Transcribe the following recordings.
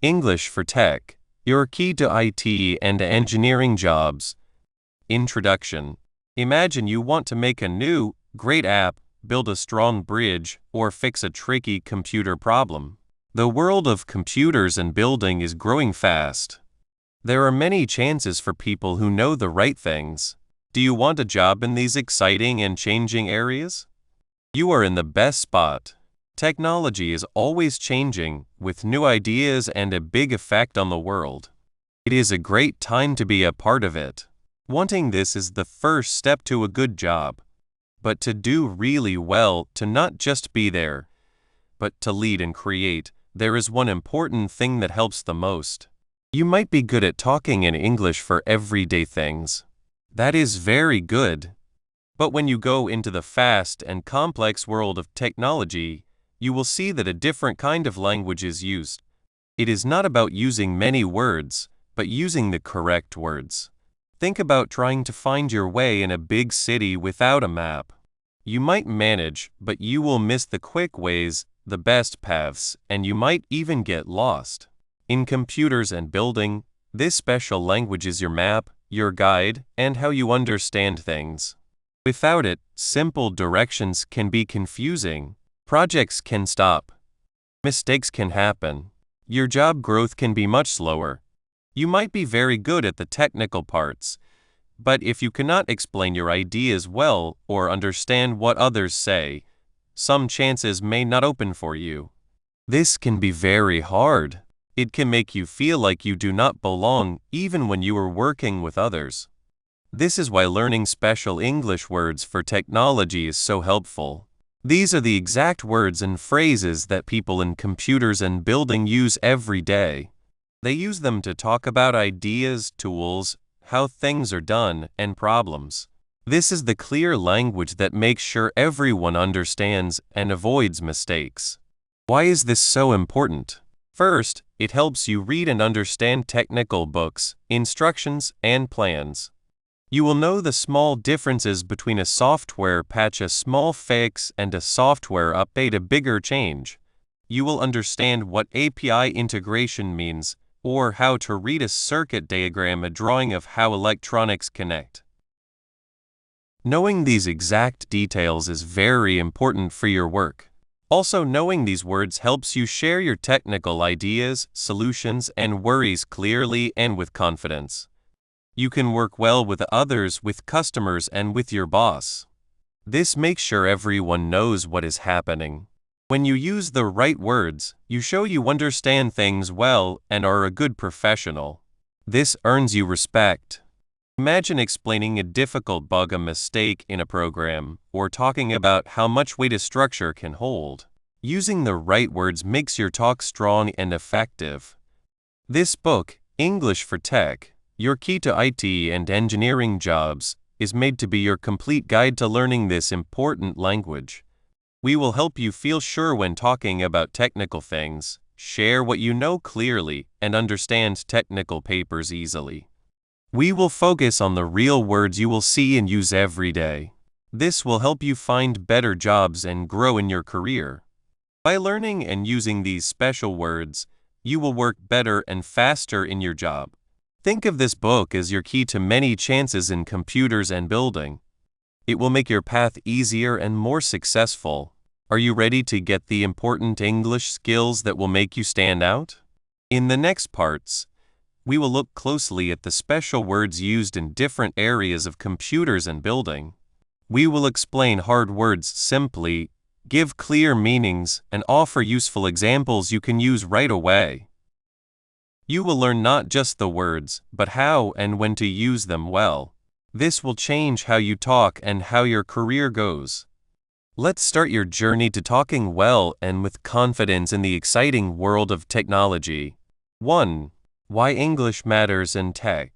English for Tech, your key to IT and engineering jobs. Introduction. Imagine you want to make a new, great app, build a strong bridge, or fix a tricky computer problem. The world of computers and building is growing fast. There are many chances for people who know the right things. Do you want a job in these exciting and changing areas? You are in the best spot. Technology is always changing, with new ideas and a big effect on the world. It is a great time to be a part of it. Wanting this is the first step to a good job. But to do really well, to not just be there, but to lead and create, there is one important thing that helps the most. You might be good at talking in English for everyday things. That is very good. But when you go into the fast and complex world of technology, you will see that a different kind of language is used. It is not about using many words, but using the correct words. Think about trying to find your way in a big city without a map. You might manage, but you will miss the quick ways, the best paths, and you might even get lost. In computers and building, this special language is your map, your guide, and how you understand things. Without it, simple directions can be confusing. Projects can stop. Mistakes can happen. Your job growth can be much slower. You might be very good at the technical parts, but if you cannot explain your ideas well or understand what others say, some chances may not open for you. This can be very hard. It can make you feel like you do not belong even when you are working with others. This is why learning special English words for technology is so helpful. These are the exact words and phrases that people in computers and building use every day. They use them to talk about ideas, tools, how things are done, and problems. This is the clear language that makes sure everyone understands and avoids mistakes. Why is this so important? First, it helps you read and understand technical books, instructions, and plans. You will know the small differences between a software patch, a small fix, and a software update, a bigger change. You will understand what API integration means, or how to read a circuit diagram, a drawing of how electronics connect. Knowing these exact details is very important for your work. Also, knowing these words helps you share your technical ideas, solutions, and worries clearly and with confidence. You can work well with others, with customers, and with your boss. This makes sure everyone knows what is happening. When you use the right words, you show you understand things well and are a good professional. This earns you respect. Imagine explaining a difficult bug, a mistake in a program, or talking about how much weight a structure can hold. Using the right words makes your talk strong and effective. This book, English for Tech, your key to IT and engineering jobs, is made to be your complete guide to learning this important language. We will help you feel sure when talking about technical things, share what you know clearly, and understand technical papers easily. We will focus on the real words you will see and use every day. This will help you find better jobs and grow in your career. By learning and using these special words, you will work better and faster in your job. Think of this book as your key to many chances in computers and building. It will make your path easier and more successful. Are you ready to get the important English skills that will make you stand out? In the next parts, we will look closely at the special words used in different areas of computers and building. We will explain hard words simply, give clear meanings, and offer useful examples you can use right away. You will learn not just the words, but how and when to use them well. This will change how you talk and how your career goes. Let's start your journey to talking well and with confidence in the exciting world of technology. 1. Why English matters in tech.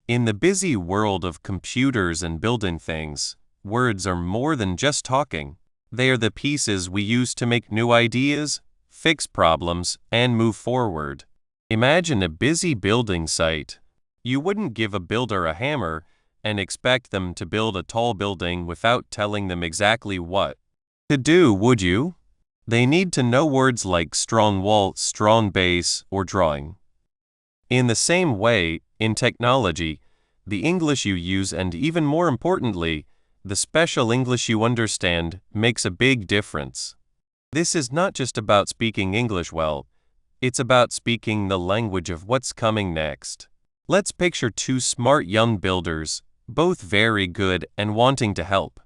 In the busy world of computers and building things, words are more than just talking. They are the pieces we use to make new ideas, fix problems, and move forward. Imagine a busy building site. You wouldn't give a builder a hammer and expect them to build a tall building without telling them exactly what to do, would you? They need to know words like strong wall, strong base, or drawing. In the same way, in technology, the English you use and even more importantly, the special English you understand makes a big difference. This is not just about speaking English well, it's about speaking the language of what's coming next. Let's picture two smart young builders, both very good and wanting to help.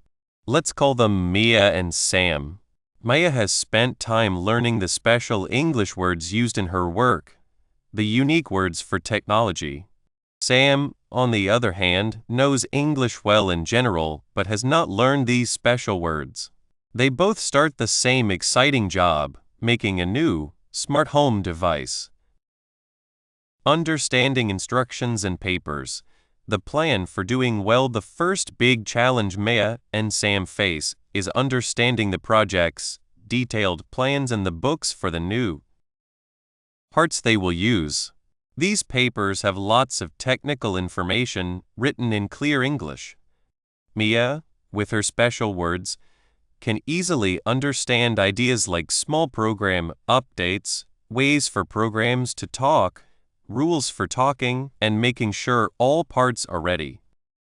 Let's call them Mia and Sam. Maya has spent time learning the special English words used in her work, the unique words for technology. Sam, on the other hand, knows English well in general but has not learned these special words. They both start the same exciting job, making a new, smart home device. Understanding instructions and papers. The plan for doing well. The first big challenge Maya and Sam face is understanding the project's detailed plans and the books for the new parts they will use. These papers have lots of technical information written in clear English. Mia, with her special words, can easily understand ideas like small program updates, ways for programs to talk, rules for talking, and making sure all parts are ready.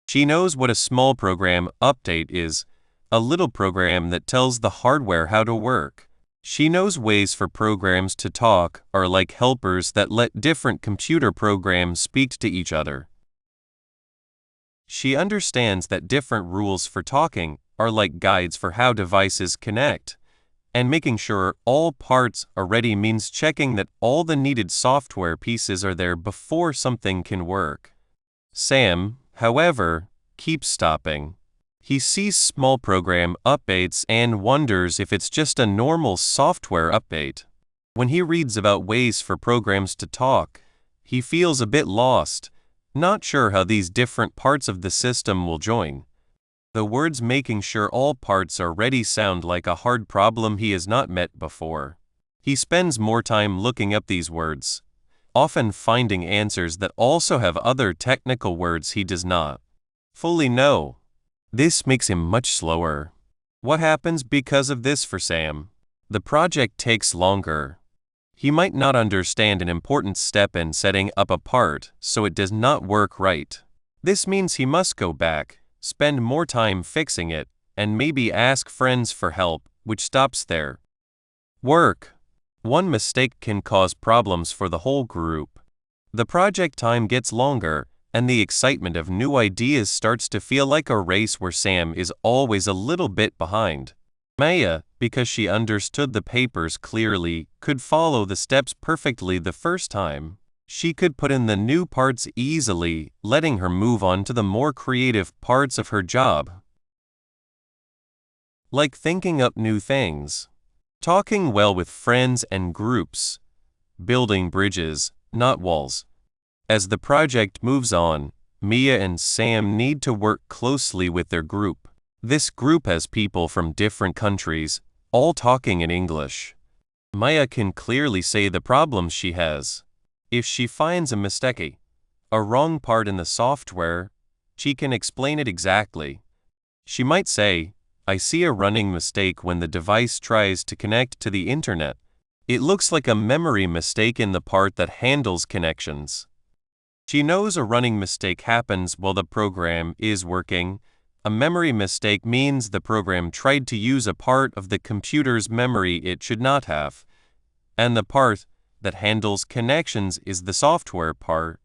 She knows what a small program update is, a little program that tells the hardware how to work. She knows ways for programs to talk are like helpers that let different computer programs speak to each other. She understands that different rules for talking are like guides for how devices connect, and making sure all parts are ready means checking that all the needed software pieces are there before something can work. Sam, however, keeps stopping. He sees small program updates and wonders if it's just a normal software update. When he reads about ways for programs to talk, he feels a bit lost, not sure how these different parts of the system will join. The words making sure all parts are ready sound like a hard problem he has not met before. He spends more time looking up these words, often finding answers that also have other technical words he does not fully know. This makes him much slower. What happens because of this for Sam? The project takes longer. He might not understand an important step in setting up a part, so it does not work right. This means he must go back, spend more time fixing it, and maybe ask friends for help, which stops their work. One mistake can cause problems for the whole group. The project time gets longer, and the excitement of new ideas starts to feel like a race where Sam is always a little bit behind. Maya, because she understood the papers clearly, could follow the steps perfectly the first time. She could put in the new parts easily, letting her move on to the more creative parts of her job, like thinking up new things, talking well with friends and groups, building bridges, not walls. As the project moves on, Mia and Sam need to work closely with their group. This group has people from different countries, all talking in English. Maya can clearly say the problems she has. If she finds a mistake, a wrong part in the software, she can explain it exactly. She might say, "I see a running mistake when the device tries to connect to the internet. It looks like a memory mistake in the part that handles connections." She knows a running mistake happens while the program is working. A memory mistake means the program tried to use a part of the computer's memory it should not have. And the part that handles connections is the software part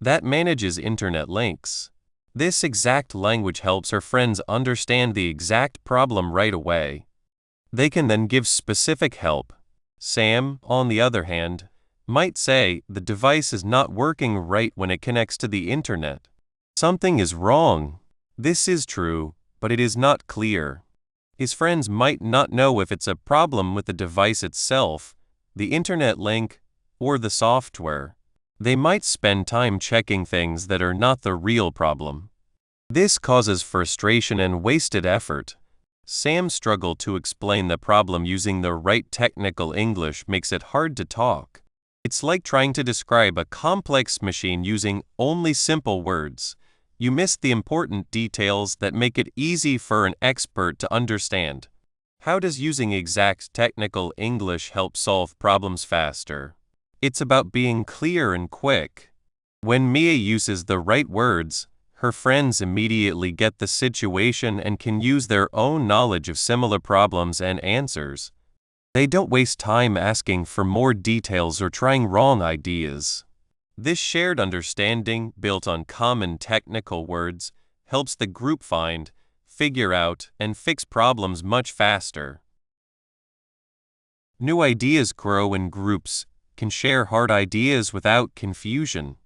that manages internet links. This exact language helps her friends understand the exact problem right away. They can then give specific help. Sam, on the other hand, might say the device is not working right when it connects to the internet. Something is wrong. This is true, but it is not clear. His friends might not know if it's a problem with the device itself, the internet link, or the software. They might spend time checking things that are not the real problem. This causes frustration and wasted effort. Sam's struggle to explain the problem using the right technical English makes it hard to talk. It's like trying to describe a complex machine using only simple words. You miss the important details that make it easy for an expert to understand. How does using exact technical English help solve problems faster? It's about being clear and quick. When Mia uses the right words, her friends immediately get the situation and can use their own knowledge of similar problems and answers. They don't waste time asking for more details or trying wrong ideas. This shared understanding, built on common technical words, helps the group find, figure out, and fix problems much faster. New ideas grow in groups, can share hard ideas without confusion.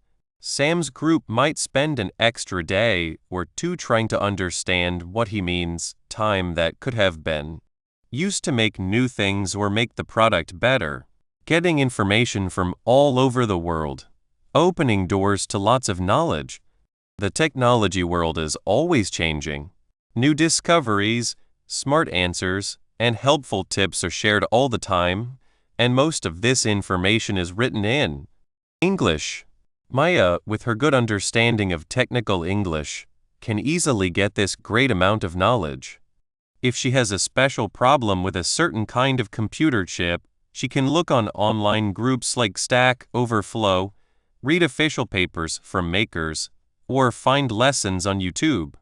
Sam's group might spend an extra day or two trying to understand what he means, time that could have been used to make new things or make the product better. Getting information from all over the world, opening doors to lots of knowledge. The technology world is always changing. New discoveries, smart answers, and helpful tips are shared all the time, and most of this information is written in English. Maya, with her good understanding of technical English, can easily get this great amount of knowledge. If she has a special problem with a certain kind of computer chip, she can look on online groups like Stack Overflow, read official papers from makers, or find lessons on YouTube.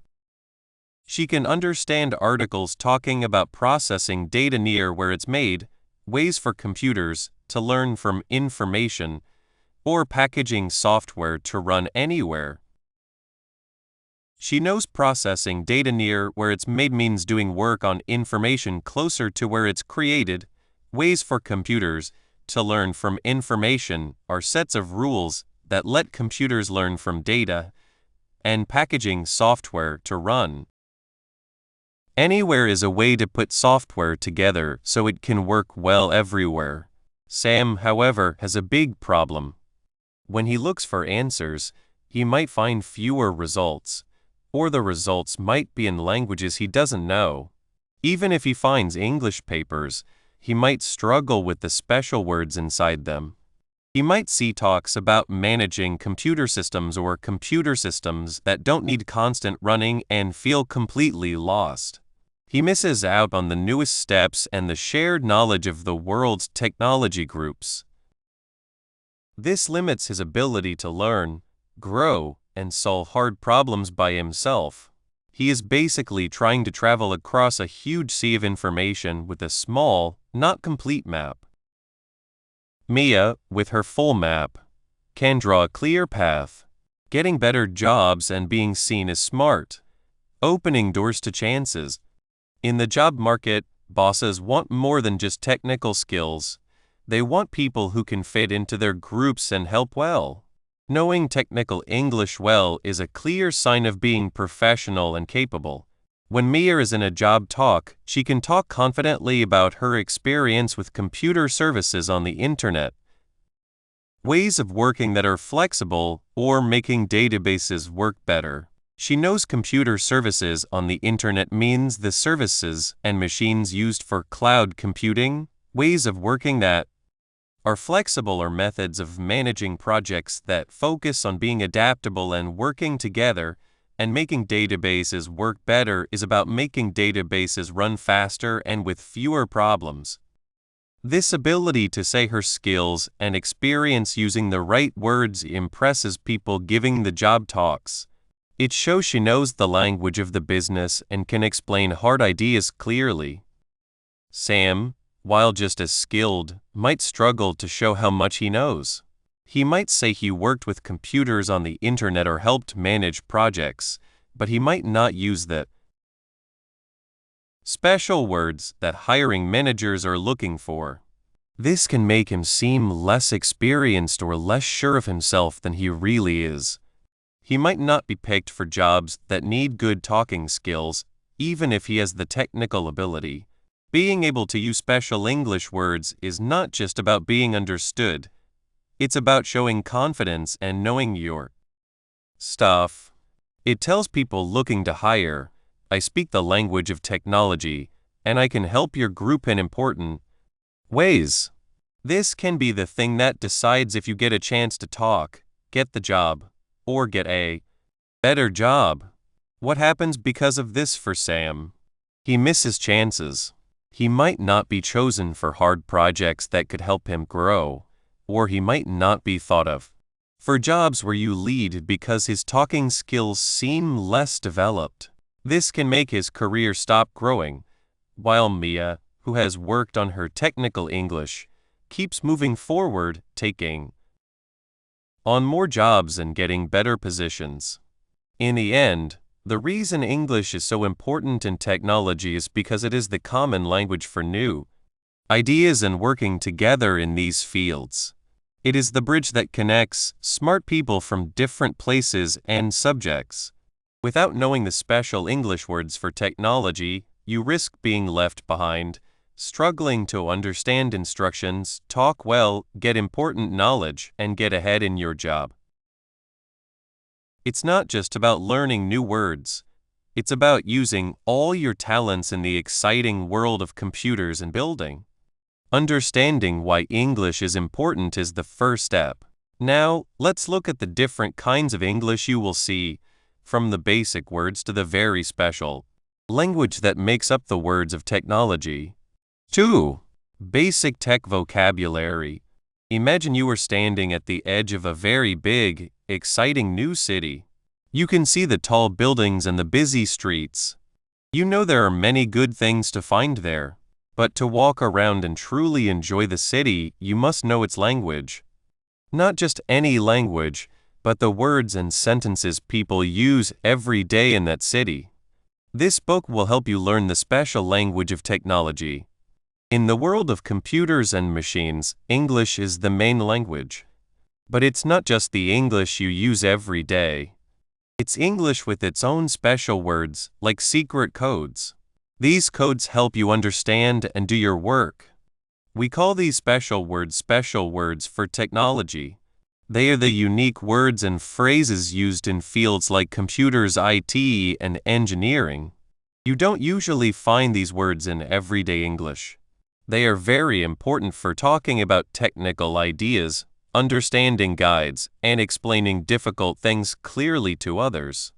She can understand articles talking about processing data near where it's made, ways for computers to learn from information, or packaging software to run anywhere. She knows processing data near where it's made means doing work on information closer to where it's created. Ways for computers to learn from information are sets of rules that let computers learn from data, and packaging software to run. Anywhere is a way to put software together so it can work well everywhere. Sam, however, has a big problem. When he looks for answers, he might find fewer results, or the results might be in languages he doesn't know. Even if he finds English papers, he might struggle with the special words inside them. He might see talks about managing computer systems or computer systems that don't need constant running and feel completely lost. He misses out on the newest steps and the shared knowledge of the world's technology groups. This limits his ability to learn, grow, and solve hard problems by himself. He is basically trying to travel across a huge sea of information with a small, not complete map. Mia, with her full map, can draw a clear path, getting better jobs and being seen as smart, opening doors to chances. In the job market, bosses want more than just technical skills. They want people who can fit into their groups and help well. Knowing technical English well is a clear sign of being professional and capable. When Mia is in a job talk, she can talk confidently about her experience with computer services on the internet, ways of working that are flexible, or making databases work better. She knows computer services on the internet means the services and machines used for cloud computing, ways of working that are flexible, or methods of managing projects that focus on being adaptable and working together. And making databases work better is about making databases run faster and with fewer problems. This ability to say her skills and experience using the right words impresses people giving the job talks. It shows she knows the language of the business and can explain hard ideas clearly. Sam, while just as skilled, might struggle to show how much he knows. He might say he worked with computers on the internet or helped manage projects, but he might not use the special words that hiring managers are looking for. This can make him seem less experienced or less sure of himself than he really is. He might not be picked for jobs that need good talking skills, even if he has the technical ability. Being able to use special English words is not just about being understood. It's about showing confidence and knowing your stuff. It tells people looking to hire, I speak the language of technology, and I can help your group in important ways. This can be the thing that decides if you get a chance to talk, get the job, or get a better job. What happens because of this for Sam? He misses chances. He might not be chosen for hard projects that could help him grow, or he might not be thought of for jobs where you lead because his talking skills seem less developed. This can make his career stop growing, while Mia, who has worked on her technical English, keeps moving forward, taking on more jobs and getting better positions. In the end, the reason English is so important in technology is because it is the common language for new ideas and working together in these fields. It is the bridge that connects smart people from different places and subjects. Without knowing the special English words for technology, you risk being left behind, struggling to understand instructions, talk well, get important knowledge, and get ahead in your job. It's not just about learning new words. It's about using all your talents in the exciting world of computers and building. Understanding why English is important is the first step. Now, let's look at the different kinds of English you will see, from the basic words to the very special language that makes up the words of technology. 2. Basic tech vocabulary. Imagine you are standing at the edge of a very big, exciting new city. You can see the tall buildings and the busy streets. You know there are many good things to find there. But to walk around and truly enjoy the city, you must know its language. Not just any language, but the words and sentences people use every day in that city. This book will help you learn the special language of technology. In the world of computers and machines, English is the main language. But it's not just the English you use every day. It's English with its own special words, like secret codes. These codes help you understand and do your work. We call these special words for technology. They are the unique words and phrases used in fields like computers, IT, and engineering. You don't usually find these words in everyday English. They are very important for talking about technical ideas, understanding guides, and explaining difficult things clearly to others.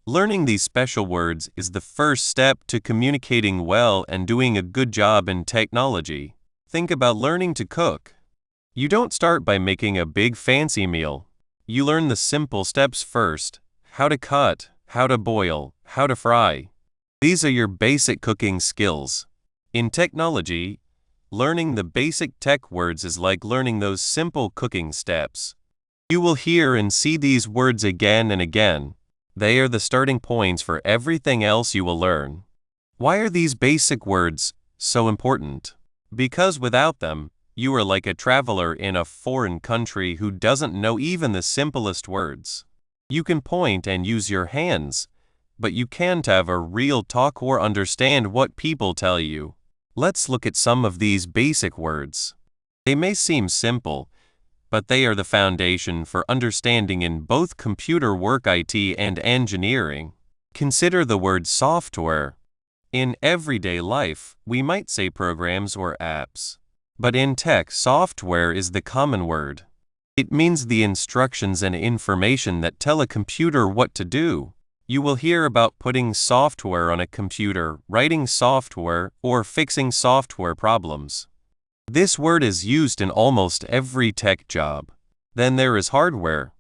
Learning these special words is the first step to communicating well and doing a good job in technology. Think about learning to cook. You don't start by making a big fancy meal. You learn the simple steps first: how to cut, how to boil, how to fry. These are your basic cooking skills. In technology, learning the basic tech words is like learning those simple cooking steps. You will hear and see these words again and again. They are the starting points for everything else you will learn. Why are these basic words so important? Because without them, you are like a traveler in a foreign country who doesn't know even the simplest words. You can point and use your hands, but you can't have a real talk or understand what people tell you. Let's look at some of these basic words. They may seem simple, but they are the foundation for understanding in both computer work, IT, and engineering. Consider the word software. In everyday life, we might say programs or apps. But in tech, software is the common word. It means the instructions and information that tell a computer what to do. You will hear about putting software on a computer, writing software, or fixing software problems. This word is used in almost every tech job. Then there is hardware.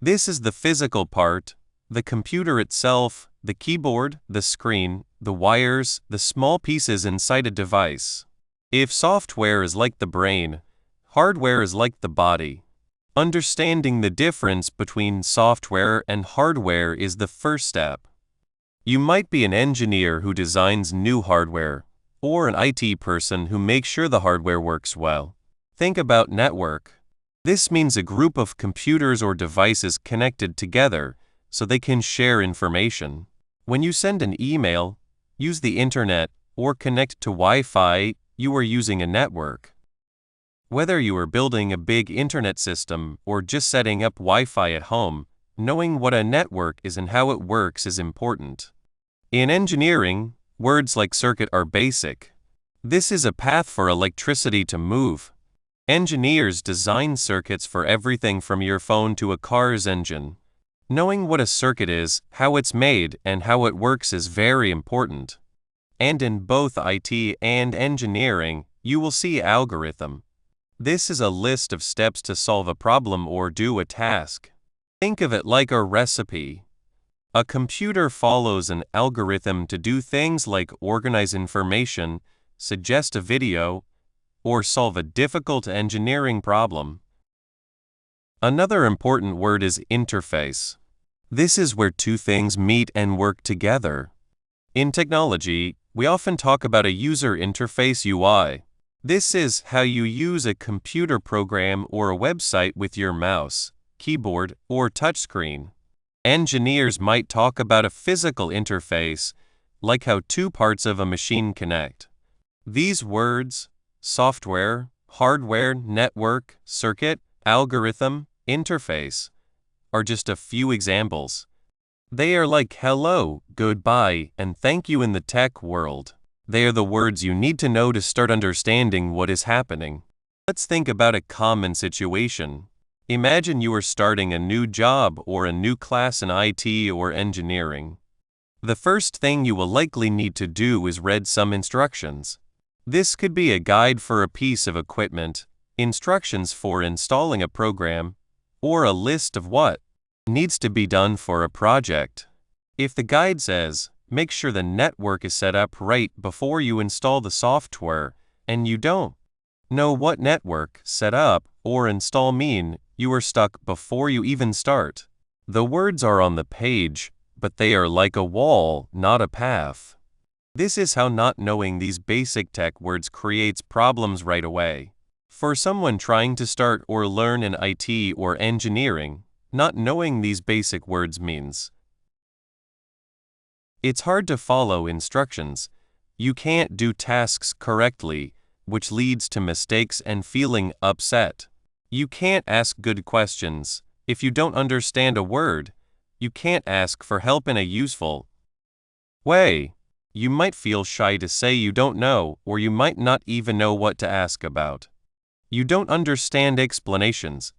This is the physical part, the computer itself, the keyboard, the screen, the wires, the small pieces inside a device. If software is like the brain, hardware is like the body. Understanding the difference between software and hardware is the first step. You might be an engineer who designs new hardware, or an IT person who makes sure the hardware works well. Think about network. This means a group of computers or devices connected together so they can share information. When you send an email, use the internet, or connect to Wi-Fi, you are using a network. Whether you are building a big internet system or just setting up Wi-Fi at home, knowing what a network is and how it works is important. In engineering, words like circuit are basic. This is a path for electricity to move. Engineers design circuits for everything from your phone to a car's engine. Knowing what a circuit is, how it's made, and how it works is very important. And in both IT and engineering, you will see algorithm. This is a list of steps to solve a problem or do a task. Think of it like a recipe. A computer follows an algorithm to do things like organize information, suggest a video, or solve a difficult engineering problem. Another important word is interface. This is where two things meet and work together. In technology, we often talk about a user interface UI. This is how you use a computer program or a website with your mouse, keyboard, or touchscreen. Engineers might talk about a physical interface, like how two parts of a machine connect. These words, software, hardware, network, circuit, algorithm, interface, are just a few examples. They are like hello, goodbye, and thank you in the tech world. They are the words you need to know to start understanding what is happening. Let's think about a common situation. Imagine you are starting a new job or a new class in IT or engineering. The first thing you will likely need to do is read some instructions. This could be a guide for a piece of equipment, instructions for installing a program, or a list of what needs to be done for a project. If the guide says, make sure the network is set up right before you install the software, and you don't know what network, set up, or install mean, you are stuck before you even start. The words are on the page, but they are like a wall, not a path. This is how not knowing these basic tech words creates problems right away. For someone trying to start or learn in IT or engineering, not knowing these basic words means it's hard to follow instructions. You can't do tasks correctly, which leads to mistakes and feeling upset. You can't ask good questions. If you don't understand a word, you can't ask for help in a useful way. You might feel shy to say you don't know, or you might not even know what to ask about. You don't understand explanations.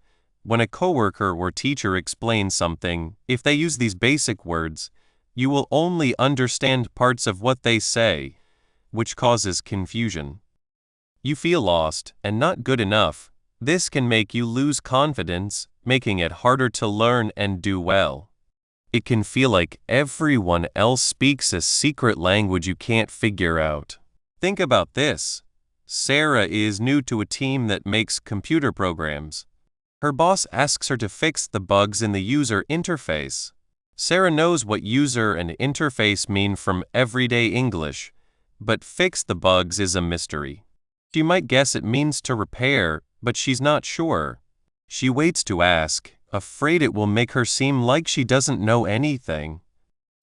When a coworker or teacher explains something, if they use these basic words, you will only understand parts of what they say, which causes confusion. You feel lost and not good enough. This can make you lose confidence, making it harder to learn and do well. It can feel like everyone else speaks a secret language you can't figure out. Think about this. Sarah is new to a team that makes computer programs. Her boss asks her to fix the bugs in the user interface. Sarah knows what user and interface mean from everyday English, but fix the bugs is a mystery. She might guess it means to repair, but she's not sure. She waits to ask, afraid it will make her seem like she doesn't know anything.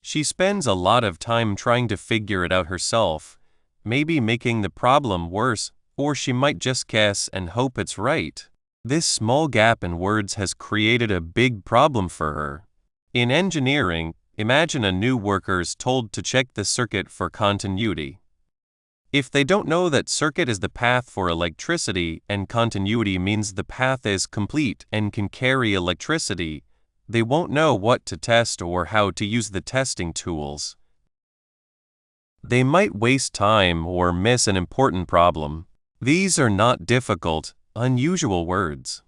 She spends a lot of time trying to figure it out herself, maybe making the problem worse, or she might just guess and hope it's right. This small gap in words has created a big problem for her. In engineering, imagine a new worker is told to check the circuit for continuity. If they don't know that circuit is the path for electricity and continuity means the path is complete and can carry electricity, they won't know what to test or how to use the testing tools. They might waste time or miss an important problem. These are not difficult, unusual words.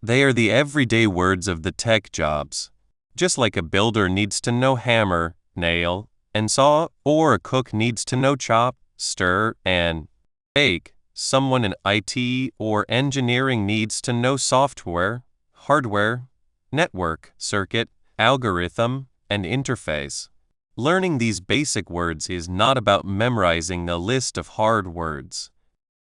They are the everyday words of the tech jobs. Just like a builder needs to know hammer, nail, and saw, or a cook needs to know chop, stir, and bake, someone in IT or engineering needs to know software, hardware, network, circuit, algorithm, and interface. Learning these basic words is not about memorizing a list of hard words.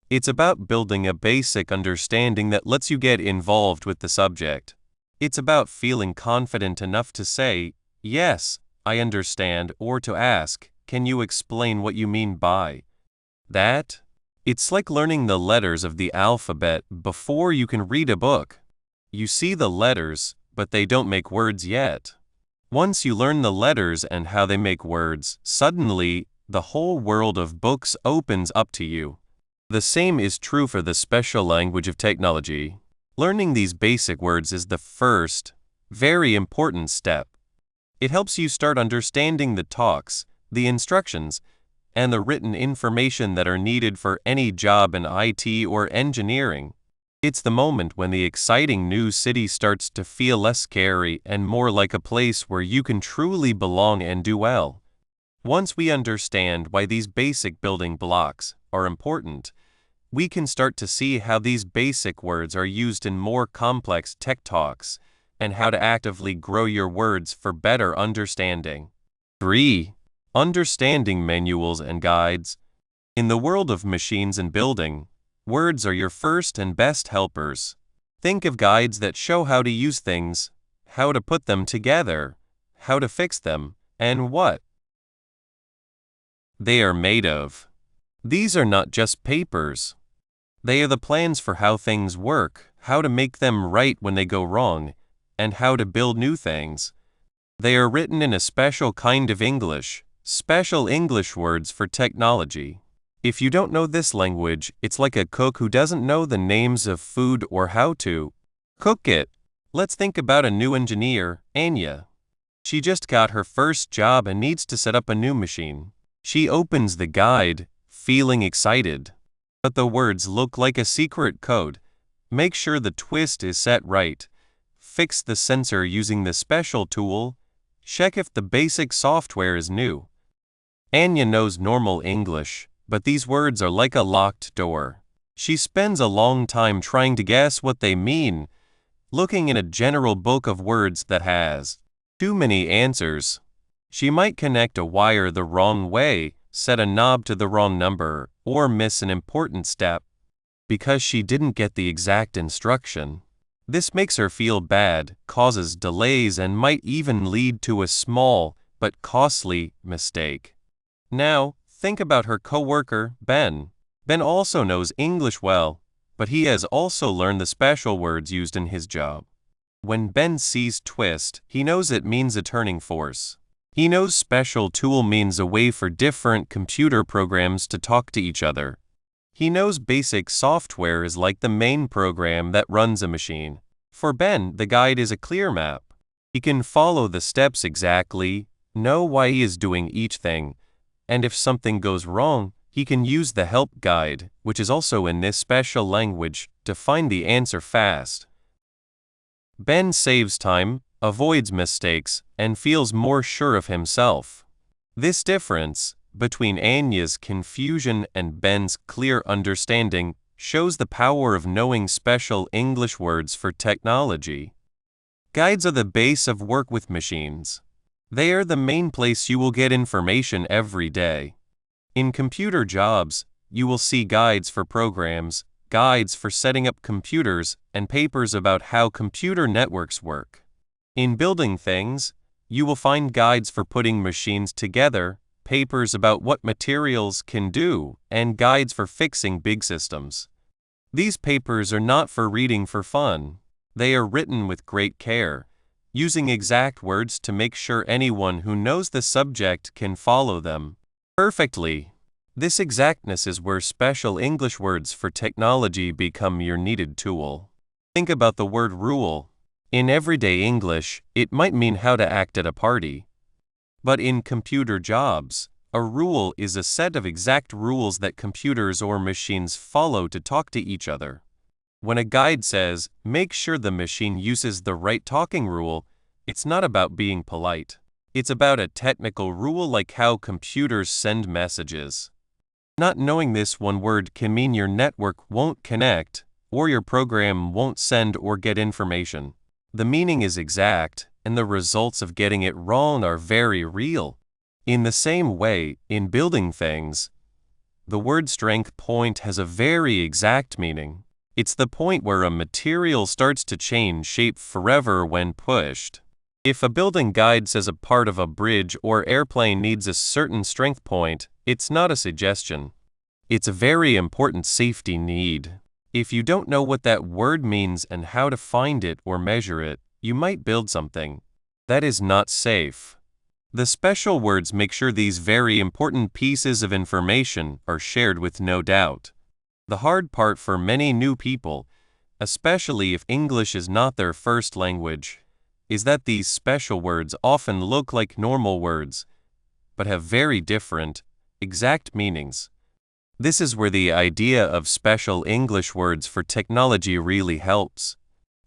It's about building a basic understanding that lets you get involved with the subject. It's about feeling confident enough to say, yes, I understand, or to ask, can you explain what you mean by that? It's like learning the letters of the alphabet before you can read a book. You see the letters, but they don't make words yet. Once you learn the letters and how they make words, suddenly, the whole world of books opens up to you. The same is true for the special language of technology. Learning these basic words is the first, very important step. It helps you start understanding the talks, the instructions, and the written information that are needed for any job in IT or engineering. It's the moment when the exciting new city starts to feel less scary and more like a place where you can truly belong and do well. Once we understand why these basic building blocks are important, we can start to see how these basic words are used in more complex tech talks and how to actively grow your words for better understanding. 3. Understanding manuals and guides. In the world of machines and building, words are your first and best helpers. Think of guides that show how to use things, how to put them together, how to fix them, and what they are made of. These are not just papers. They are the plans for how things work, how to make them right when they go wrong, and how to build new things. They are written in a special kind of English, special English words for technology. If you don't know this language, it's like a cook who doesn't know the names of food or how to cook it. Let's think about a new engineer, Anya. She just got her first job and needs to set up a new machine. She opens the guide, feeling excited. But the words look like a secret code. Make sure the twist is set right. Fix the sensor using the special tool. Check if the basic software is new. Anya knows normal English, but these words are like a locked door. She spends a long time trying to guess what they mean, looking in a general book of words that has too many answers. She might connect a wire the wrong way, set a knob to the wrong number, or miss an important step because she didn't get the exact instruction. This makes her feel bad, causes delays, and might even lead to a small but costly mistake. Now, think about her coworker, Ben. Ben also knows English well, but he has also learned the special words used in his job. When Ben sees twist, he knows it means a turning force. He knows special tool means a way for different computer programs to talk to each other. He knows basic software is like the main program that runs a machine. For Ben, the guide is a clear map. He can follow the steps exactly, know why he is doing each thing, and if something goes wrong, he can use the help guide, which is also in this special language, to find the answer fast. Ben saves time, avoids mistakes, and feels more sure of himself. This difference between Anya's confusion and Ben's clear understanding shows the power of knowing special English words for technology. Guides are the base of work with machines. They are the main place you will get information every day. In computer jobs, you will see guides for programs, guides for setting up computers, and papers about how computer networks work. In building things, you will find guides for putting machines together, papers about what materials can do, and guides for fixing big systems. These papers are not for reading for fun. They are written with great care, using exact words to make sure anyone who knows the subject can follow them perfectly. This exactness is where special English words for technology become your needed tool. Think about the word rule. In everyday English, it might mean how to act at a party. But in computer jobs, a rule is a set of exact rules that computers or machines follow to talk to each other. When a guide says, make sure the machine uses the right talking rule, it's not about being polite. It's about a technical rule like how computers send messages. Not knowing this one word can mean your network won't connect, or your program won't send or get information. The meaning is exact, and the results of getting it wrong are very real. In the same way, in building things, the word strength point has a very exact meaning. It's the point where a material starts to change shape forever when pushed. If a building guide says a part of a bridge or airplane needs a certain strength point, it's not a suggestion. It's a very important safety need. If you don't know what that word means and how to find it or measure it, you might build something that is not safe. The special words make sure these very important pieces of information are shared with no doubt. The hard part for many new people, especially if English is not their first language, is that these special words often look like normal words, but have very different, exact meanings. This is where the idea of special English words for technology really helps.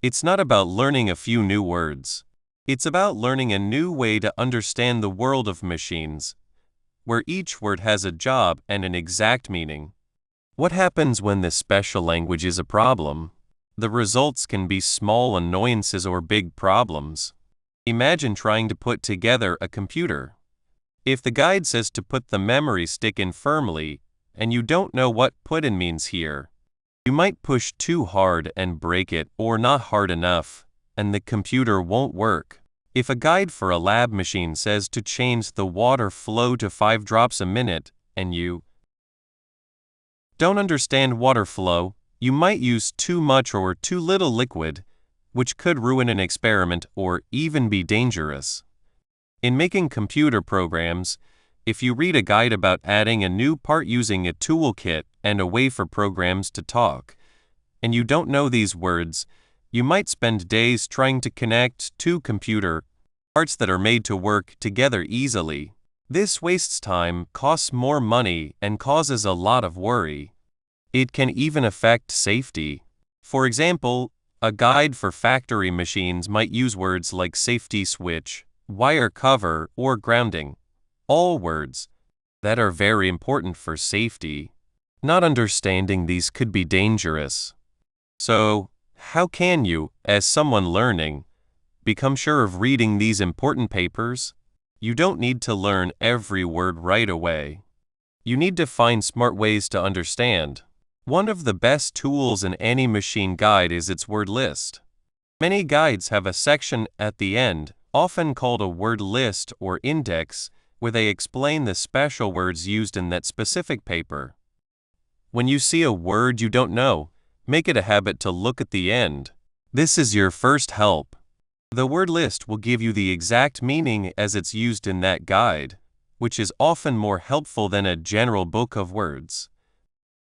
It's not about learning a few new words. It's about learning a new way to understand the world of machines, where each word has a job and an exact meaning. What happens when this special language is a problem? The results can be small annoyances or big problems. Imagine trying to put together a computer. If the guide says to put the memory stick in firmly, and you don't know what put in means here, you might push too hard and break it, or not hard enough, and the computer won't work. If a guide for a lab machine says to change the water flow to 5 drops a minute, and you don't understand water flow, you might use too much or too little liquid, which could ruin an experiment or even be dangerous. In making computer programs, if you read a guide about adding a new part using a toolkit and a way for programs to talk, and you don't know these words, you might spend days trying to connect two computer parts that are made to work together easily. This wastes time, costs more money, and causes a lot of worry. It can even affect safety. For example, a guide for factory machines might use words like safety switch, wire cover, or grounding. All words that are very important for safety. Not understanding these could be dangerous. So, how can you, as someone learning, become sure of reading these important papers? You don't need to learn every word right away. You need to find smart ways to understand. One of the best tools in any machine guide is its word list. Many guides have a section at the end, often called a word list or index, where they explain the special words used in that specific paper. When you see a word you don't know, make it a habit to look at the end. This is your first help. The word list will give you the exact meaning as it's used in that guide, which is often more helpful than a general book of words.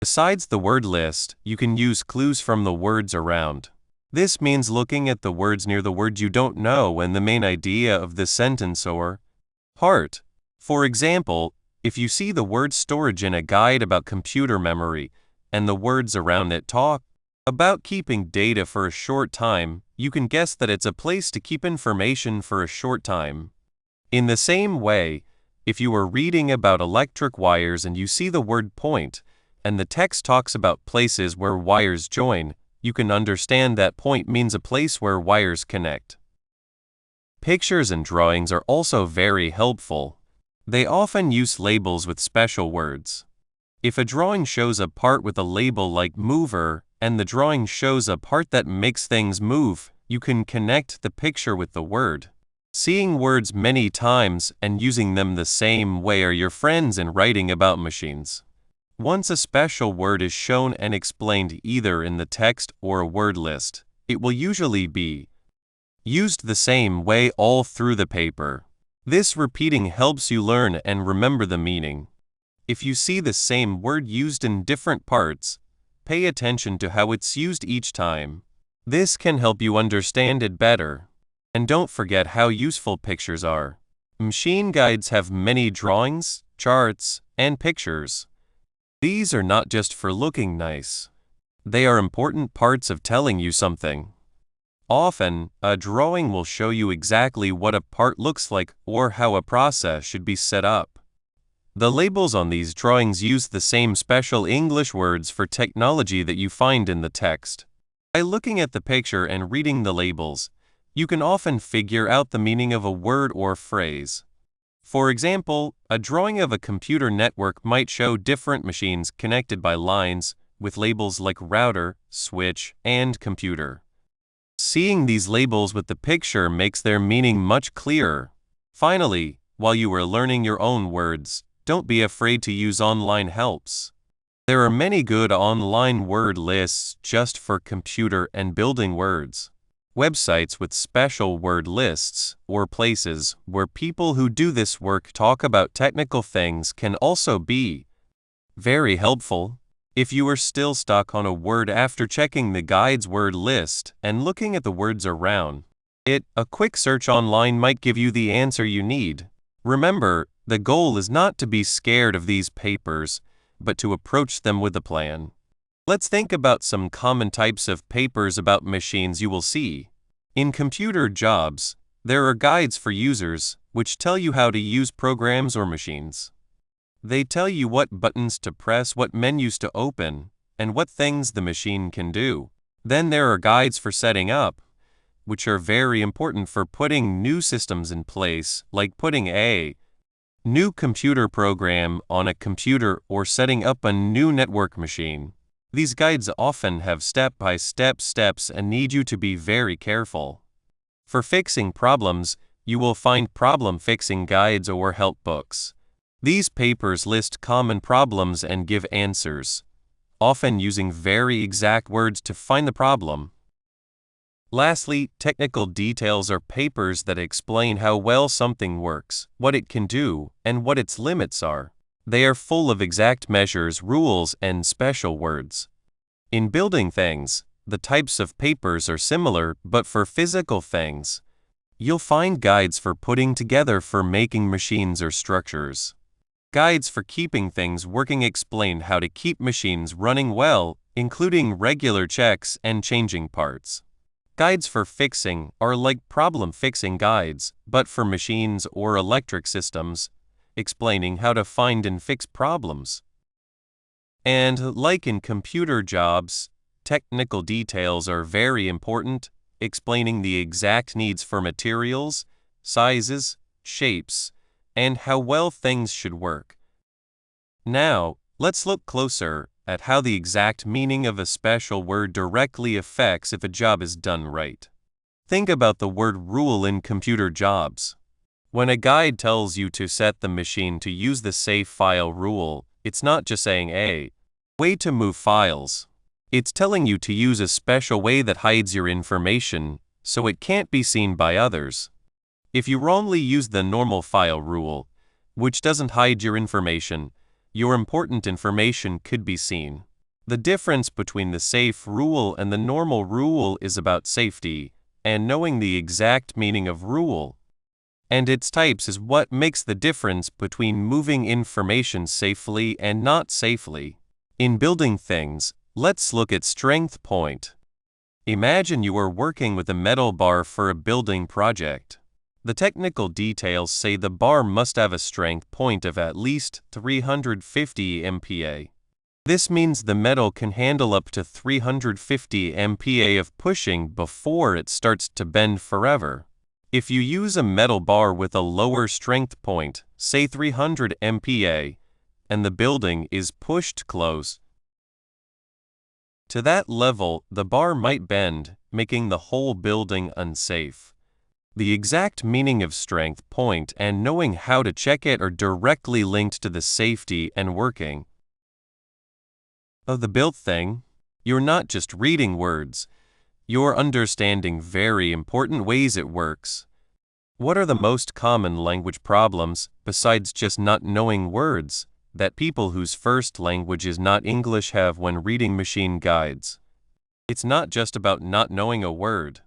Besides the word list, you can use clues from the words around. This means looking at the words near the word you don't know and the main idea of the sentence or part. For example, if you see the word storage in a guide about computer memory, and the words around it talk about keeping data for a short time, you can guess that it's a place to keep information for a short time. In the same way, if you are reading about electric wires and you see the word point, and the text talks about places where wires join, you can understand that point means a place where wires connect. Pictures and drawings are also very helpful. They often use labels with special words. If a drawing shows a part with a label like mover, and the drawing shows a part that makes things move, you can connect the picture with the word. Seeing words many times and using them the same way are your friends in writing about machines. Once a special word is shown and explained either in the text or a word list, it will usually be used the same way all through the paper. This repeating helps you learn and remember the meaning. If you see the same word used in different parts, pay attention to how it's used each time. This can help you understand it better. And don't forget how useful pictures are. Machine guides have many drawings, charts, and pictures. These are not just for looking nice. They are important parts of telling you something. Often, a drawing will show you exactly what a part looks like or how a process should be set up. The labels on these drawings use the same special English words for technology that you find in the text. By looking at the picture and reading the labels, you can often figure out the meaning of a word or phrase. For example, a drawing of a computer network might show different machines connected by lines, with labels like router, switch, and computer. Seeing these labels with the picture makes their meaning much clearer. Finally, while you are learning your own words, don't be afraid to use online helps. There are many good online word lists just for computer and building words. Websites with special word lists, or places where people who do this work talk about technical things can also be very helpful. If you are still stuck on a word after checking the guide's word list and looking at the words around it, a quick search online might give you the answer you need. Remember, The goal is not to be scared of these papers, but to approach them with a plan. Let's think about some common types of papers about machines you will see. In computer jobs, there are guides for users, which tell you how to use programs or machines. They tell you what buttons to press, what menus to open, and what things the machine can do. Then there are guides for setting up, which are very important for putting new systems in place, like putting a new computer program on a computer or setting up a new network machine. These guides often have step-by-step steps and need you to be very careful. For fixing problems, you will find problem-fixing guides or help books. These papers list common problems and give answers, often using very exact words to find the problem. Lastly, technical details are papers that explain how well something works, what it can do, and what its limits are. They are full of exact measures, rules, and special words. In building things, the types of papers are similar, but for physical things, you'll find guides for putting together, for making machines or structures. Guides for keeping things working explain how to keep machines running well, including regular checks and changing parts. Guides for fixing are like problem-fixing guides, but for machines or electric systems, explaining how to find and fix problems. And like in computer jobs, technical details are very important, explaining the exact needs for materials, sizes, shapes, and how well things should work. Now, let's look closer at how the exact meaning of a special word directly affects if a job is done right. Think about the word rule in computer jobs. When a guide tells you to set the machine to use the save file rule, it's not just saying a way to move files. It's telling you to use a special way that hides your information so it can't be seen by others. If you wrongly use the normal file rule, which doesn't hide your information, your important information could be seen. The difference between the safe rule and the normal rule is about safety, and knowing the exact meaning of rule and its types is what makes the difference between moving information safely and not safely. In building things, let's look at strength point. Imagine you are working with a metal bar for a building project. The technical details say the bar must have a strength point of at least 350 MPa. This means the metal can handle up to 350 MPa of pushing before it starts to bend forever. If you use a metal bar with a lower strength point, say 300 MPa, and the building is pushed close to that level, the bar might bend, making the whole building unsafe. The exact meaning of strength point and knowing how to check it are directly linked to the safety and working of the built thing. You're not just reading words, you're understanding very important ways it works. What are the most common language problems, besides just not knowing words, that people whose first language is not English have when reading machine guides? It's not just about not knowing a word.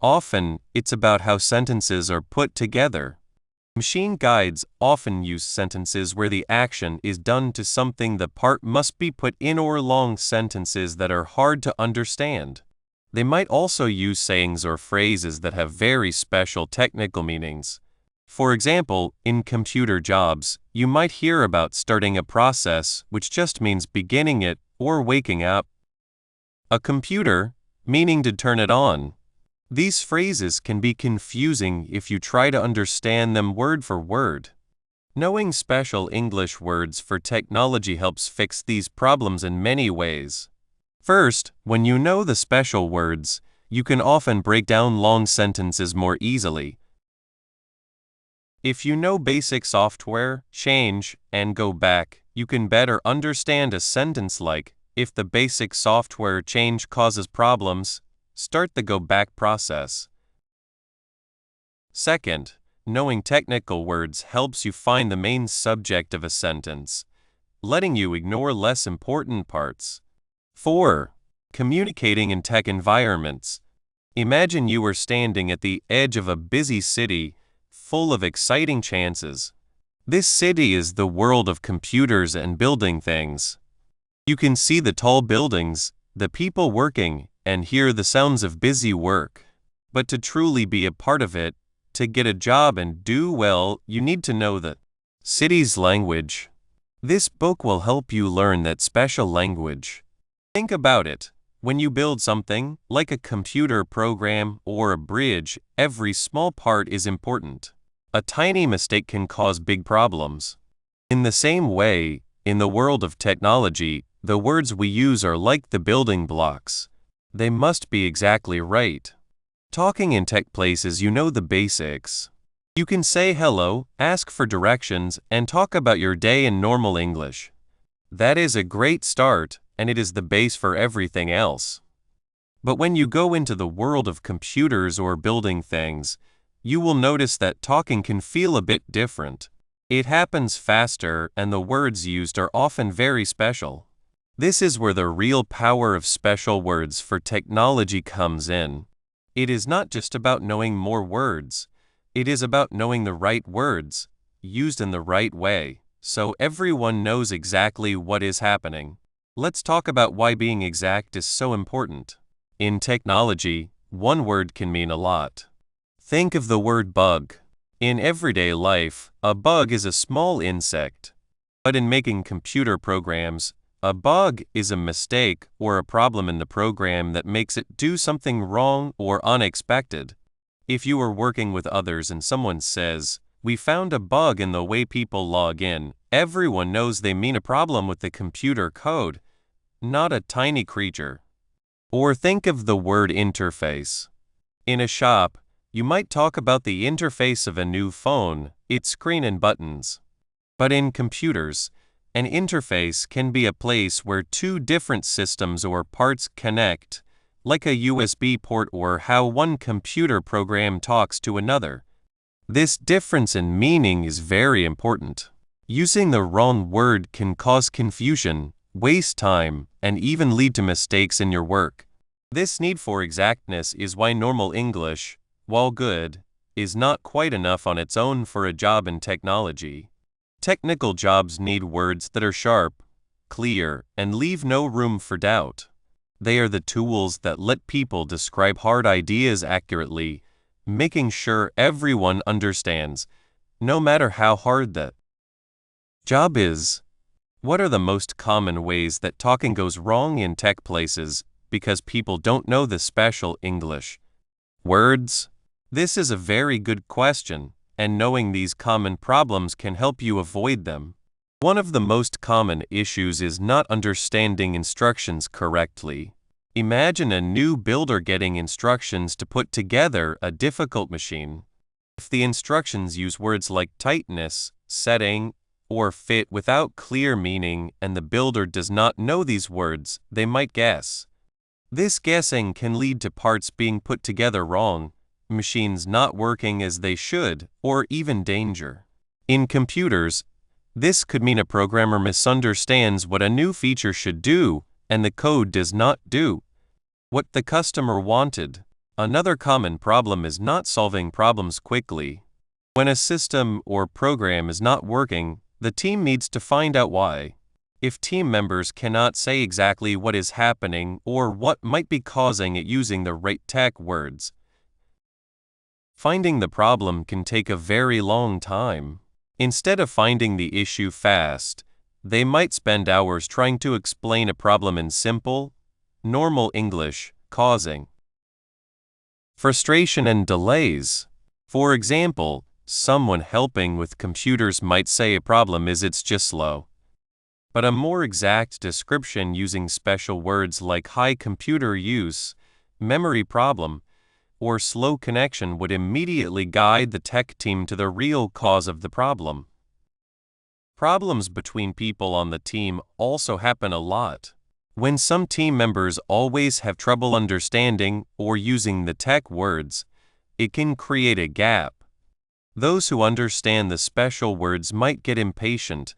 Often, it's about how sentences are put together. Machine guides often use sentences where the action is done to something the part must be put in, or long sentences that are hard to understand. They might also use sayings or phrases that have very special technical meanings. For example, in computer jobs, you might hear about starting a process, which just means beginning it or waking up a computer, meaning to turn it on. These phrases can be confusing if you try to understand them word for word. Knowing special English words for technology helps fix these problems in many ways. First, when you know the special words, you can often break down long sentences more easily. If you know basic software, change, and go back, you can better understand a sentence like, if the basic software change causes problems, start the go back process. Second, knowing technical words helps you find the main subject of a sentence, letting you ignore less important parts. 4. Communicating in tech environments. Imagine you are standing at the edge of a busy city, full of exciting chances. This city is the world of computers and building things. You can see the tall buildings, the people working, and hear the sounds of busy work. But to truly be a part of it, to get a job and do well, you need to know the city's language. This book will help you learn that special language. Think about it. When you build something, like a computer program or a bridge, every small part is important. A tiny mistake can cause big problems. In the same way, in the world of technology, the words we use are like the building blocks. They must be exactly right. Talking in tech places, you know the basics. You can say hello, ask for directions, and talk about your day in normal English. That is a great start, and it is the base for everything else. But when you go into the world of computers or building things, you will notice that talking can feel a bit different. It happens faster, and the words used are often very special. This is where the real power of special words for technology comes in. It is not just about knowing more words. It is about knowing the right words, used in the right way, so everyone knows exactly what is happening. Let's talk about why being exact is so important. In technology, one word can mean a lot. Think of the word bug. In everyday life, a bug is a small insect. But in making computer programs, a bug is a mistake or a problem in the program that makes it do something wrong or unexpected. If you are working with others and someone says, "We found a bug in the way people log in," everyone knows they mean a problem with the computer code, not a tiny creature. Or think of the word interface. In a shop, you might talk about the interface of a new phone, its screen and buttons. But in computers, an interface can be a place where two different systems or parts connect, like a USB port or how one computer program talks to another. This difference in meaning is very important. Using the wrong word can cause confusion, waste time, and even lead to mistakes in your work. This need for exactness is why normal English, while good, is not quite enough on its own for a job in technology. Technical jobs need words that are sharp, clear, and leave no room for doubt. They are the tools that let people describe hard ideas accurately, making sure everyone understands, no matter how hard the job is. What are the most common ways that talking goes wrong in tech places because people don't know the special English words? This is a very good question, and knowing these common problems can help you avoid them. One of the most common issues is not understanding instructions correctly. Imagine a new builder getting instructions to put together a difficult machine. If the instructions use words like tightness, setting, or fit without clear meaning and the builder does not know these words, they might guess. This guessing can lead to parts being put together wrong, machines not working as they should, or even danger. In computers, this could mean a programmer misunderstands what a new feature should do, and the code does not do what the customer wanted. Another common problem is not solving problems quickly. When a system or program is not working, the team needs to find out why. If team members cannot say exactly what is happening or what might be causing it using the right tech words, finding the problem can take a very long time. Instead of finding the issue fast, they might spend hours trying to explain a problem in simple, normal English, causing frustration and delays. For example, someone helping with computers might say a problem is it's just slow. But a more exact description using special words like high computer use, memory problem, or slow connection would immediately guide the tech team to the real cause of the problem. Problems between people on the team also happen a lot. When some team members always have trouble understanding or using the tech words, it can create a gap. Those who understand the special words might get impatient,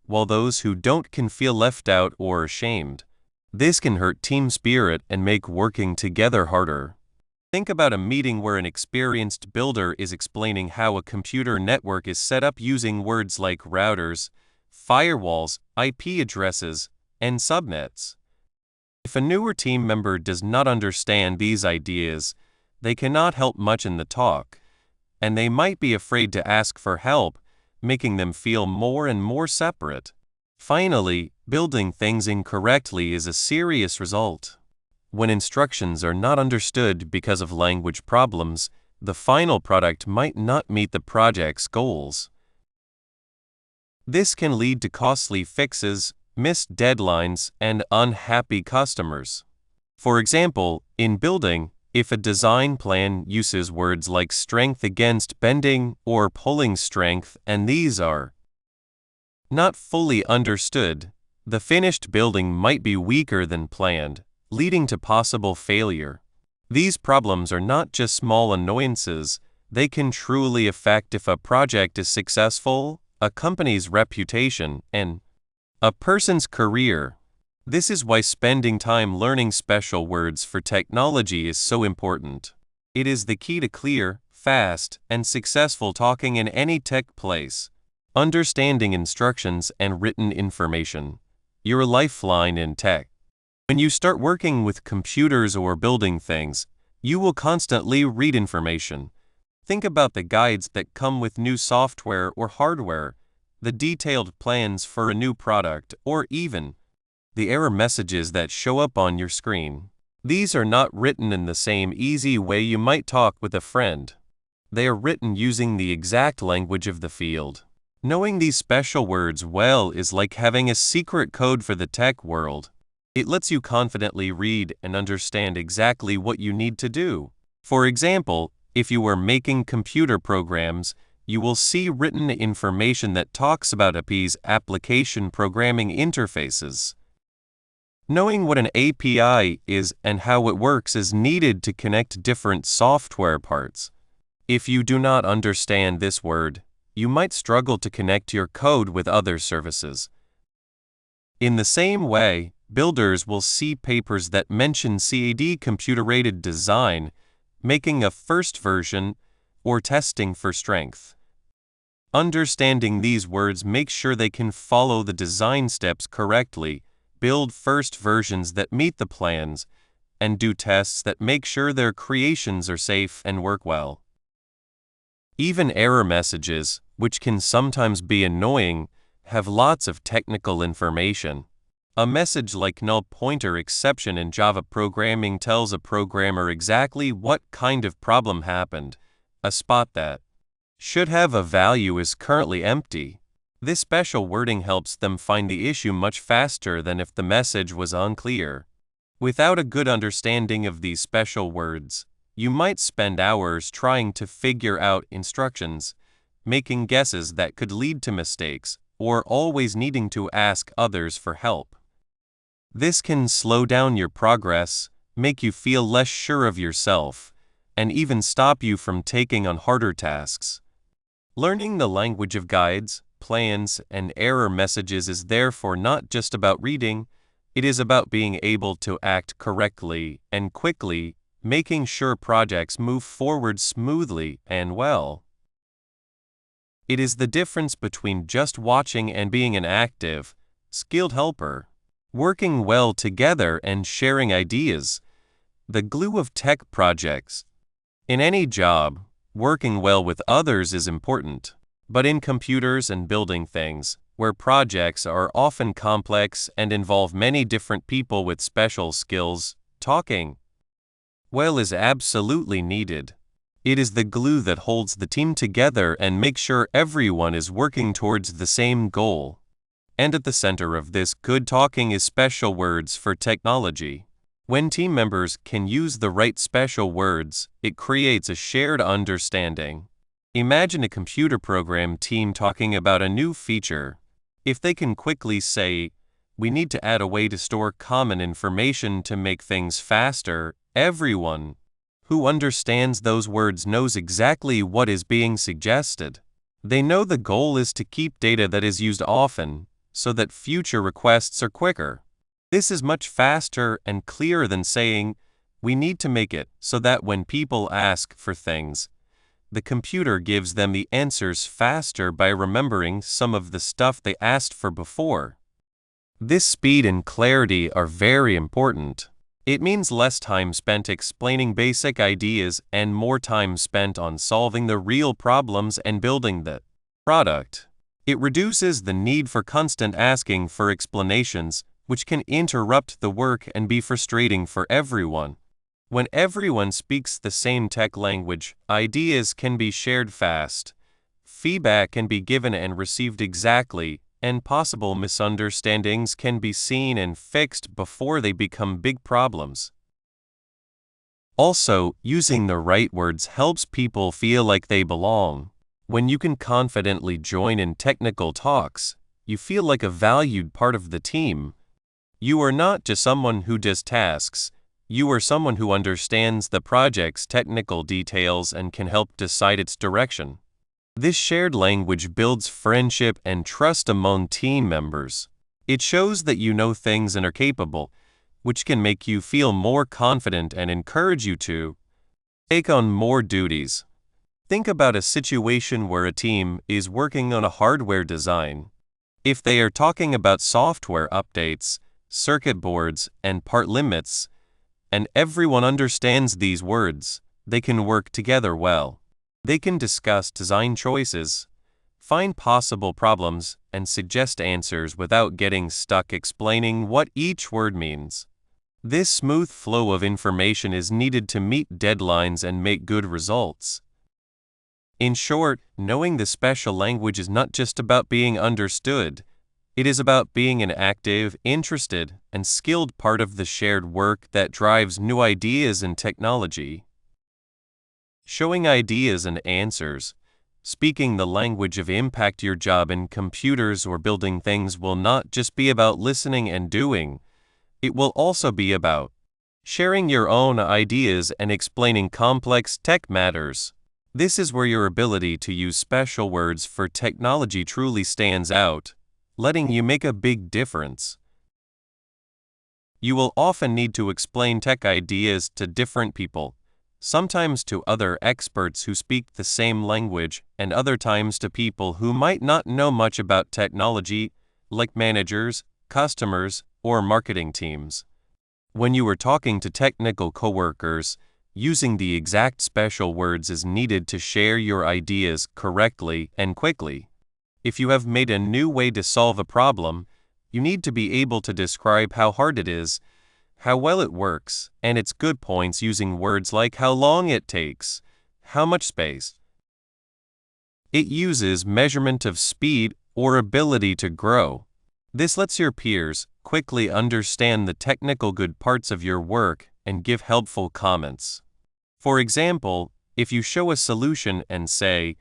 while those who don't can feel left out or ashamed. This can hurt team spirit and make working together harder. Think about a meeting where an experienced builder is explaining how a computer network is set up using words like routers, firewalls, IP addresses, and subnets. If a newer team member does not understand these ideas, they cannot help much in the talk, and they might be afraid to ask for help, making them feel more and more separate. Finally, building things incorrectly is a serious result. When instructions are not understood because of language problems, the final product might not meet the project's goals. This can lead to costly fixes, missed deadlines, and unhappy customers. For example, in building, if a design plan uses words like strength against bending or pulling strength and these are not fully understood, the finished building might be weaker than planned, leading to possible failure. These problems are not just small annoyances, they can truly affect if a project is successful, a company's reputation, and a person's career. This is why spending time learning special words for technology is so important. It is the key to clear, fast, and successful talking in any tech place. Understanding instructions and written information. Your lifeline in tech. When you start working with computers or building things, you will constantly read information. Think about the guides that come with new software or hardware, the detailed plans for a new product, or even the error messages that show up on your screen. These are not written in the same easy way you might talk with a friend. They are written using the exact language of the field. Knowing these special words well is like having a secret code for the tech world. It lets you confidently read and understand exactly what you need to do. For example, if you are making computer programs, you will see written information that talks about API's application programming interfaces. Knowing what an API is and how it works is needed to connect different software parts. If you do not understand this word, you might struggle to connect your code with other services. In the same way, builders will see papers that mention CAD computer-aided design, making a first version, or testing for strength. Understanding these words makes sure they can follow the design steps correctly, build first versions that meet the plans, and do tests that make sure their creations are safe and work well. Even error messages, which can sometimes be annoying, have lots of technical information. A message like null pointer exception in Java programming tells a programmer exactly what kind of problem happened. A spot that should have a value is currently empty. This special wording helps them find the issue much faster than if the message was unclear. Without a good understanding of these special words, you might spend hours trying to figure out instructions, making guesses that could lead to mistakes, or always needing to ask others for help. This can slow down your progress, make you feel less sure of yourself, and even stop you from taking on harder tasks. Learning the language of guides, plans, and error messages is therefore not just about reading, it is about being able to act correctly and quickly, making sure projects move forward smoothly and well. It is the difference between just watching and being an active, skilled helper, working well together and sharing ideas, the glue of tech projects. In any job, working well with others is important. But in computers and building things, where projects are often complex and involve many different people with special skills, talking well is absolutely needed. It is the glue that holds the team together and makes sure everyone is working towards the same goal. And at the center of this good talking is special words for technology. When team members can use the right special words, it creates a shared understanding. Imagine a computer program team talking about a new feature. If they can quickly say, "We need to add a way to store common information to make things faster," everyone who understands those words knows exactly what is being suggested. They know the goal is to keep data that is used often, so that future requests are quicker. This is much faster and clearer than saying, We need to make it so that when people ask for things, the computer gives them the answers faster by remembering some of the stuff they asked for before. This speed and clarity are very important. It means less time spent explaining basic ideas and more time spent on solving the real problems and building the product. It reduces the need for constant asking for explanations, which can interrupt the work and be frustrating for everyone. When everyone speaks the same tech language, ideas can be shared fast, feedback can be given and received exactly, and possible misunderstandings can be seen and fixed before they become big problems. Also, using the right words helps people feel like they belong. When you can confidently join in technical talks, you feel like a valued part of the team. You are not just someone who does tasks. You are someone who understands the project's technical details and can help decide its direction. This shared language builds friendship and trust among team members. It shows that you know things and are capable, which can make you feel more confident and encourage you to take on more duties. Think about a situation where a team is working on a hardware design. If they are talking about software updates, circuit boards, and part limits, and everyone understands these words, they can work together well. They can discuss design choices, find possible problems, and suggest answers without getting stuck explaining what each word means. This smooth flow of information is needed to meet deadlines and make good results. In short, knowing the special language is not just about being understood. It is about being an active, interested, and skilled part of the shared work that drives new ideas and technology. Showing ideas and answers, speaking the language of impact your job in computers or building things will not just be about listening and doing. It will also be about sharing your own ideas and explaining complex tech matters. This is where your ability to use special words for technology truly stands out, letting you make a big difference. You will often need to explain tech ideas to different people, sometimes to other experts who speak the same language, and other times to people who might not know much about technology, like managers, customers, or marketing teams. When you are talking to technical coworkers, using the exact special words is needed to share your ideas correctly and quickly. If you have made a new way to solve a problem, you need to be able to describe how hard it is, how well it works, and its good points using words like how long it takes, how much space. It uses measurement of speed or ability to grow. This lets your peers quickly understand the technical good parts of your work and give helpful comments. For example, if you show a solution and say,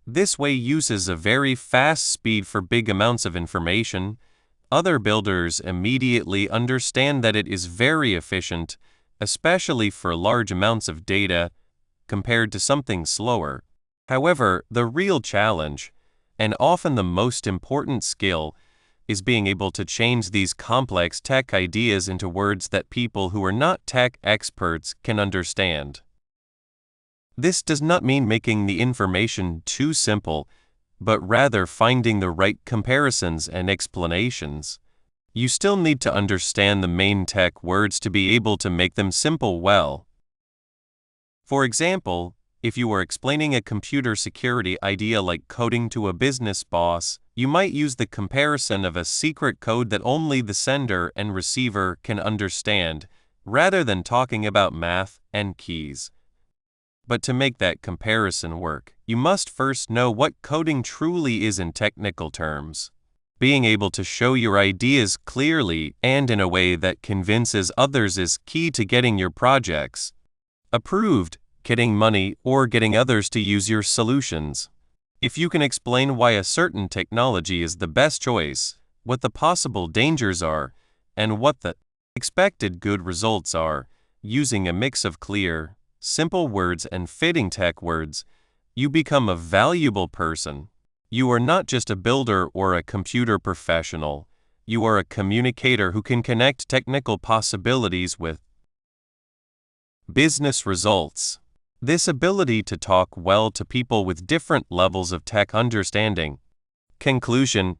"This way uses a very fast speed for big amounts of information," other builders immediately understand that it is very efficient, especially for large amounts of data, compared to something slower. However, the real challenge, and often the most important skill, is being able to change these complex tech ideas into words that people who are not tech experts can understand. This does not mean making the information too simple, but rather finding the right comparisons and explanations. You still need to understand the main tech words to be able to make them simple well. For example, if you are explaining a computer security idea like coding to a business boss, you might use the comparison of a secret code that only the sender and receiver can understand, rather than talking about math and keys. But to make that comparison work, you must first know what coding truly is in technical terms. Being able to show your ideas clearly and in a way that convinces others is key to getting your projects approved, getting money, or getting others to use your solutions. If you can explain why a certain technology is the best choice, what the possible dangers are, and what the expected good results are, using a mix of clear, simple words and fitting tech words, you become a valuable person. You are not just a builder or a computer professional. You are a communicator who can connect technical possibilities with Business results. This ability to talk well to people with different levels of tech understanding. Conclusion.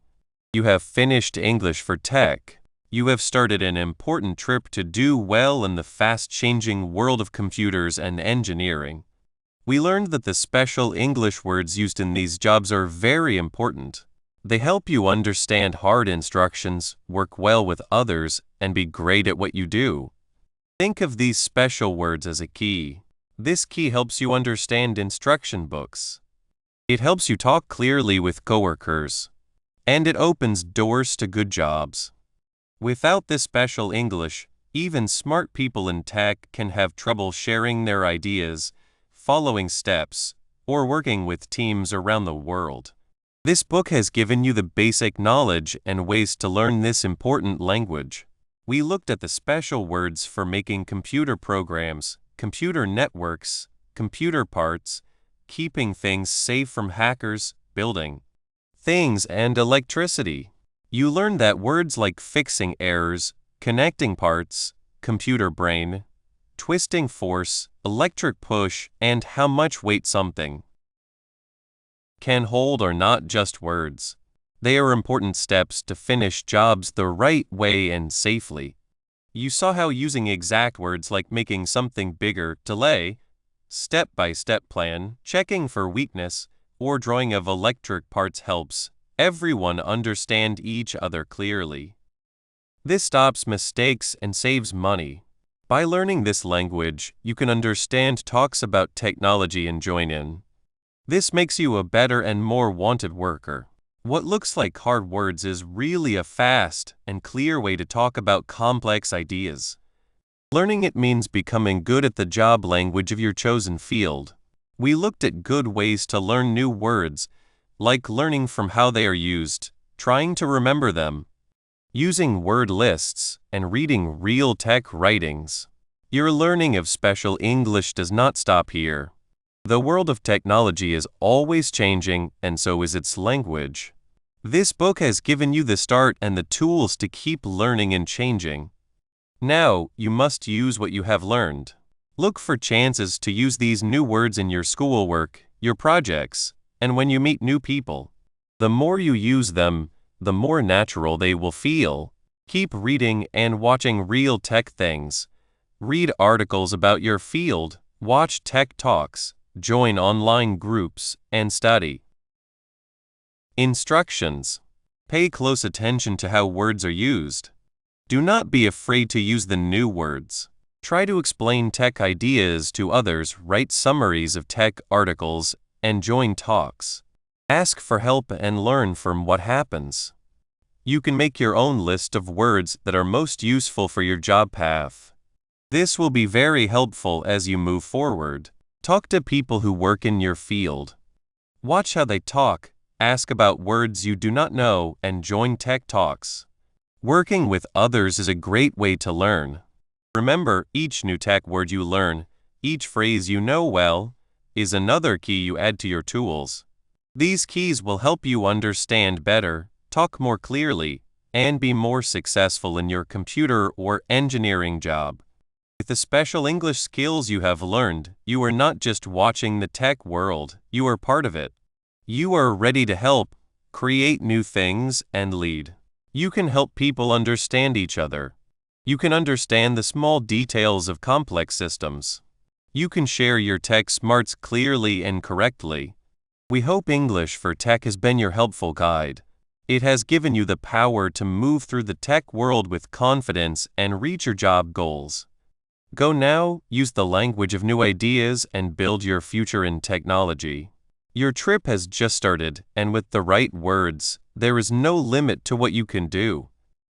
You have finished English for Tech. You have started an important trip to do well in the fast-changing world of computers and engineering. We learned that the special English words used in these jobs are very important. They help you understand hard instructions, work well with others, and be great at what you do. Think of these special words as a key. This key helps you understand instruction books. It helps you talk clearly with coworkers. And it opens doors to good jobs. Without this special English, even smart people in tech can have trouble sharing their ideas, following steps, or working with teams around the world. This book has given you the basic knowledge and ways to learn this important language. We looked at the special words for making computer programs, computer networks, computer parts, keeping things safe from hackers, building things, and electricity. You learned that words like fixing errors, connecting parts, computer brain, twisting force, electric push, and how much weight something can hold are not just words. They are important steps to finish jobs the right way and safely. You saw how using exact words like making something bigger, delay, step-by-step plan, checking for weakness, or drawing of electric parts helps everyone understand each other clearly. This stops mistakes and saves money. By learning this language, you can understand talks about technology and join in. This makes you a better and more wanted worker. What looks like hard words is really a fast and clear way to talk about complex ideas. Learning it means becoming good at the job language of your chosen field. We looked at good ways to learn new words, like learning from how they are used, trying to remember them, using word lists, and reading real tech writings. Your learning of special English does not stop here. The world of technology is always changing, and so is its language. This book has given you the start and the tools to keep learning and changing. Now, you must use what you have learned. Look for chances to use these new words in your schoolwork, your projects, and when you meet new people. The more you use them, the more natural they will feel. Keep reading and watching real tech things. Read articles about your field, watch tech talks, join online groups, and study. Instructions. Pay close attention to how words are used. Do not be afraid to use the new words. Try to explain tech ideas to others, write summaries of tech articles, and join talks. Ask for help and learn from what happens. You can make your own list of words that are most useful for your job path. This will be very helpful as you move forward. Talk to people who work in your field. Watch how they talk, ask about words you do not know, and join tech talks. Working with others is a great way to learn. Remember, each new tech word you learn, each phrase you know well, is another key you add to your tools. These keys will help you understand better, talk more clearly, and be more successful in your computer or engineering job. With the special English skills you have learned, you are not just watching the tech world, you are part of it. You are ready to help, create new things, and lead. You can help people understand each other. You can understand the small details of complex systems. You can share your tech smarts clearly and correctly. We hope English for Tech has been your helpful guide. It has given you the power to move through the tech world with confidence and reach your job goals. Go now, use the language of new ideas, and build your future in technology. Your trip has just started, and with the right words, there is no limit to what you can do.